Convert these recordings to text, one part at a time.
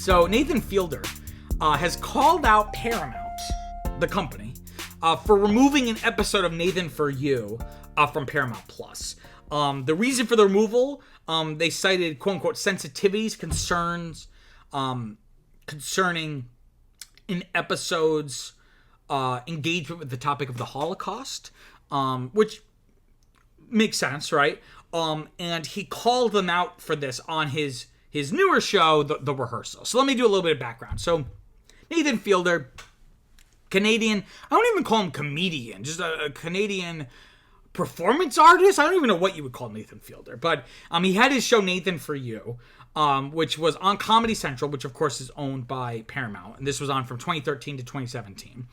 So Nathan Fielder has called out Paramount, the company, for removing an episode of Nathan For You from Paramount Plus. The reason for the removal, they cited quote-unquote sensitivities, concerns concerning an episode's engagement with the topic of the Holocaust, which makes sense, right? And he called them out for this on his newer show, The Rehearsal. So let me do a little bit of background. So Nathan Fielder, Canadian, I don't even call him comedian, just a Canadian performance artist. I don't even know what you would call Nathan Fielder, but he had his show Nathan For You, which was on Comedy Central, which of course is owned by Paramount, and this was on from 2013 to 2017.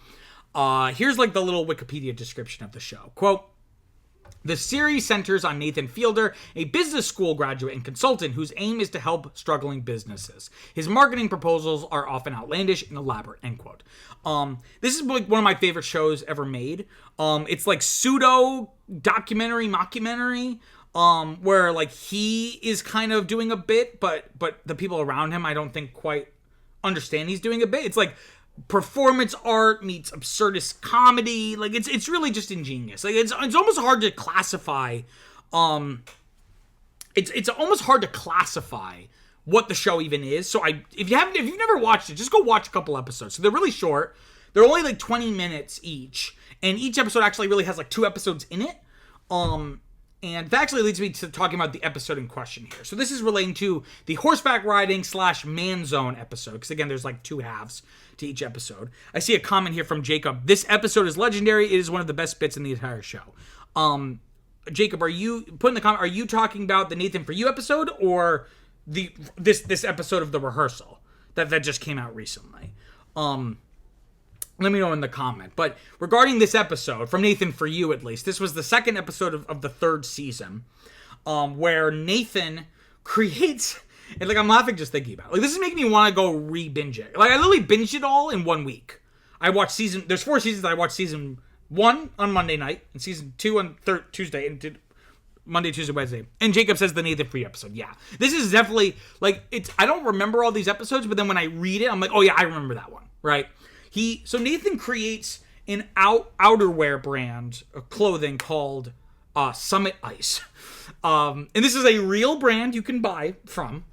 Here's like the little Wikipedia description of the show. Quote, "The series centers on Nathan Fielder, a business school graduate and consultant whose aim is to help struggling businesses. His marketing proposals are often outlandish and elaborate," end quote. This is like one of my favorite shows ever made. It's like pseudo documentary, mockumentary, where like he is kind of doing a bit, but the people around him I don't think quite understand he's doing a bit. It's like performance art meets absurdist comedy. Like it's really just ingenious. Like it's almost hard to classify. It's almost hard to classify what the show even is. So if you've never watched it, just go watch a couple episodes. So they're really short. They're only like 20 minutes each, and each episode actually really has like 2 episodes in it. And that actually leads me to talking about the episode in question here. So this is relating to the horseback riding / man zone episode. Because again, there's like 2 halves to each episode. I see a comment here from Jacob. "This episode is legendary. It is one of the best bits in the entire show." Jacob, are you putting the comment? Are you talking about the Nathan For You episode or this episode of The Rehearsal that just came out recently? Let me know in the comment. But regarding this episode, from Nathan For You at least, this was the second episode of the 3rd season, where Nathan creates, and like I'm laughing just thinking about it. Like this is making me want to go re-binge it. Like I literally binged it all in 1 week. I watched there's 4 seasons. I watched season 1 on Monday night, and season 2 on Tuesday, and did Monday, Tuesday, Wednesday. And Jacob says the Nathan For You episode. Yeah. This is definitely, like, I don't remember all these episodes, but then when I read it, I'm like, oh yeah, I remember that one, right? So Nathan creates an outerwear brand of clothing called Summit Ice. And this is a real brand you can buy from.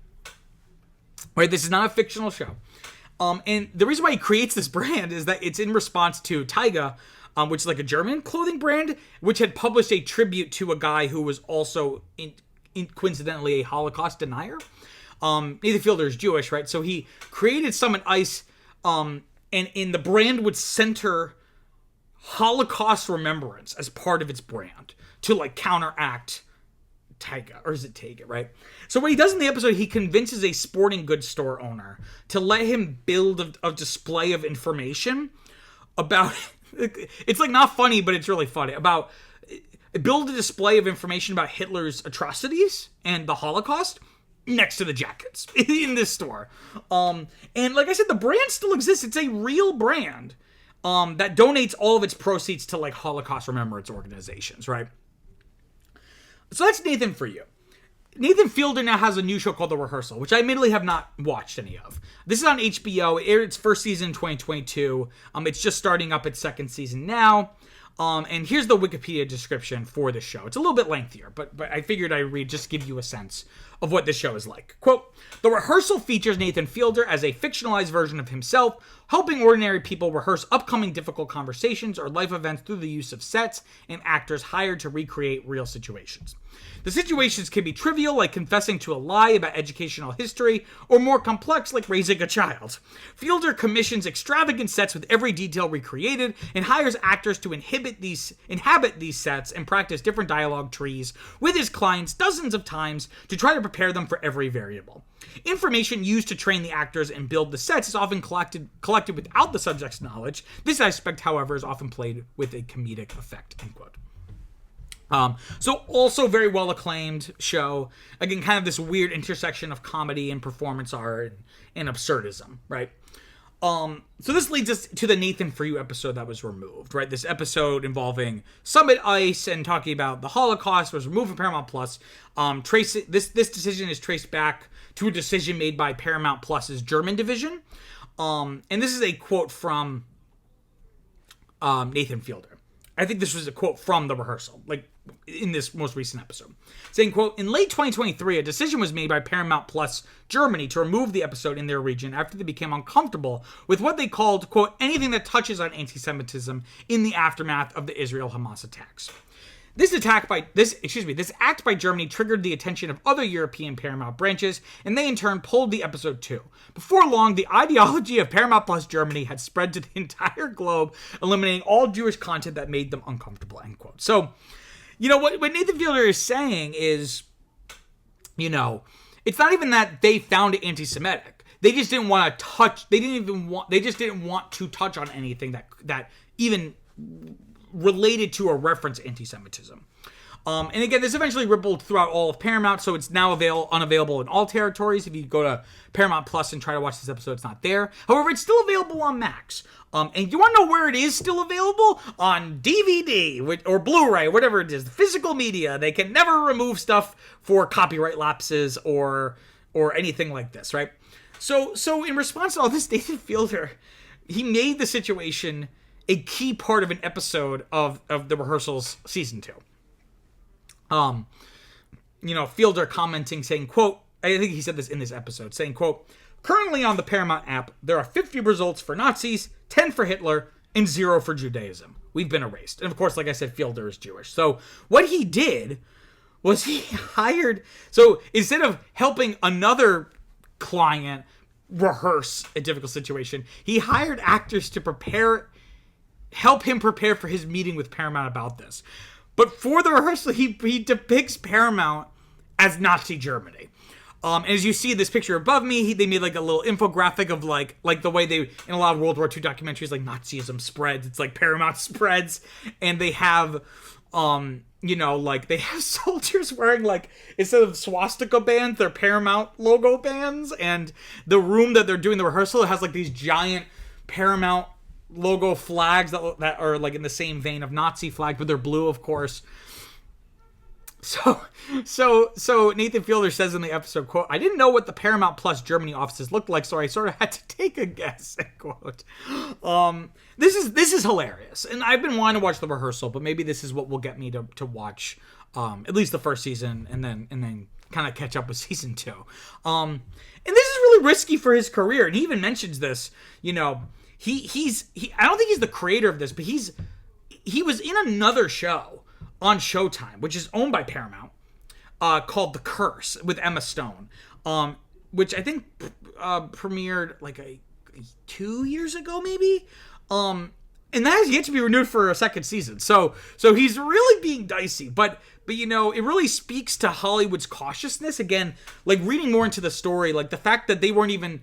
Right? This is not a fictional show. And the reason why he creates this brand is that it's in response to Taiga, which is like a German clothing brand, which had published a tribute to a guy who was also coincidentally a Holocaust denier. Nathan Fielder is Jewish, right? So he created Summit Ice, and the brand would center Holocaust remembrance as part of its brand to like counteract Taiga, or is it Taiga, right? So what he does in the episode, he convinces a sporting goods store owner to let him build a display of information about, it's like not funny, but it's really funny, about build a display of information about Hitler's atrocities and the Holocaust next to the jackets in this store. And like I said, the brand still exists. It's a real brand that donates all of its proceeds to like Holocaust remembrance organizations, right? So that's Nathan For You. Nathan Fielder now has a new show called The Rehearsal, which I admittedly have not watched any of. This is on HBO. It aired its first season in 2022. It's just starting up its second season now. And here's the Wikipedia description for the show. It's a little bit lengthier, but I figured I'd read just to give you a sense of what this show is like. Quote, "The Rehearsal features Nathan Fielder as a fictionalized version of himself, helping ordinary people rehearse upcoming difficult conversations or life events through the use of sets and actors hired to recreate real situations. The situations can be trivial, like confessing to a lie about educational history, or more complex, like raising a child. Fielder commissions extravagant sets with every detail recreated and hires actors to inhabit these sets and practice different dialogue trees with his clients dozens of times to try to prepare them for every variable. Information used to train the actors and build the sets is often collected without the subject's knowledge. This aspect, however, is often played with a comedic effect," end quote. So also very well acclaimed show. Again, kind of this weird intersection of comedy and performance art and absurdism, right? So this leads us to the Nathan For You episode that was removed, right? This episode involving Summit Ice and talking about the Holocaust was removed from Paramount Plus. This decision is traced back to a decision made by Paramount Plus's German division. And this is a quote from Nathan Fielder. I think this was a quote from the rehearsal, like in this most recent episode, saying, quote, "In late 2023, a decision was made by Paramount Plus Germany to remove the episode in their region after they became uncomfortable with what they called, quote, anything that touches on anti-Semitism in the aftermath of the Israel-Hamas attacks. This act by Germany triggered the attention of other European Paramount branches, and they in turn pulled the episode too. Before long, the ideology of Paramount Plus Germany had spread to the entire globe, eliminating all Jewish content that made them uncomfortable," end quote. So, what Nathan Fielder is saying is, it's not even that they found it anti-Semitic. They just didn't want to touch. They just didn't want to touch on anything that even related to or reference anti-Semitism. And again, this eventually rippled throughout all of Paramount, so it's now unavailable in all territories. If you go to Paramount Plus and try to watch this episode, it's not there. However, it's still available on Max. And you want to know where it is still available? On DVD or Blu-ray, whatever it is, the physical media. They can never remove stuff for copyright lapses or anything like this, right? So in response to all this, Nathan Fielder, he made the situation a key part of an episode of the rehearsals season 2. Fielder commenting, saying, quote, I think he said this in this episode, saying, quote, "Currently on the Paramount app, there are 50 results for Nazis, 10 for Hitler, and 0 for Judaism. We've been erased." And of course, like I said, Fielder is Jewish. So what he did was he hired, so instead of helping another client rehearse a difficult situation, he hired actors to help him prepare for his meeting with Paramount about this. But for the rehearsal, he depicts Paramount as Nazi Germany. And as you see this picture above me, they made like a little infographic of like the way they, in a lot of World War II documentaries, like Nazism spreads. It's like Paramount spreads. And they have, they have soldiers wearing, like, instead of swastika bands, they're Paramount logo bands. And the room that they're doing the rehearsal, it has like these giant Paramount logo flags that are like in the same vein of Nazi flags, but they're blue, of course. So Nathan Fielder says in the episode, quote, "I didn't know what the Paramount Plus Germany offices looked like, so I sort of had to take a guess," end quote. This is hilarious, and I've been wanting to watch the rehearsal, but maybe this is what will get me to watch at least the first season, and then kind of catch up with season 2. And this is really risky for his career, and he even mentions this. I don't think he's the creator of this, but he was in another show on Showtime, which is owned by Paramount, called The Curse with Emma Stone, which I think premiered like 2 years ago, maybe. And that has yet to be renewed for a second season. So he's really being dicey, but it really speaks to Hollywood's cautiousness. Again, like reading more into the story, like the fact that they weren't even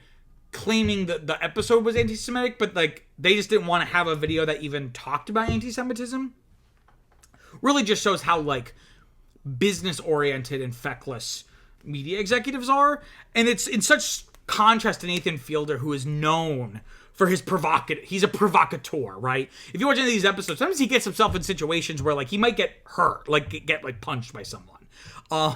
claiming that the episode was anti-Semitic, but like they just didn't want to have a video that even talked about anti-Semitism, really just shows how like business-oriented and feckless media executives are. And it's in such contrast to Nathan Fielder, who is known for his he's a provocateur, right? If you watch any of these episodes, sometimes he gets himself in situations where like he might get hurt, like get like punched by someone.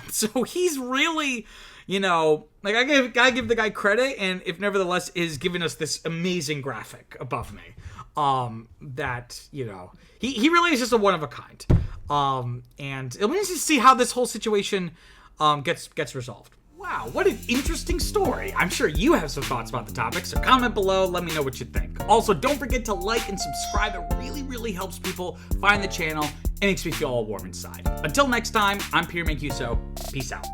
So he's really, like I gotta give the guy credit, and if nevertheless is giving us this amazing graphic above me, that he really is just a one of a kind. And it'll be interesting to see how this whole situation gets resolved. Wow, what an interesting story. I'm sure you have some thoughts about the topic, so comment below, let me know what you think. Also, don't forget to like and subscribe. It really, really helps people find the channel and makes me feel all warm inside. Until next time, I'm Peter Mancuso. Peace out.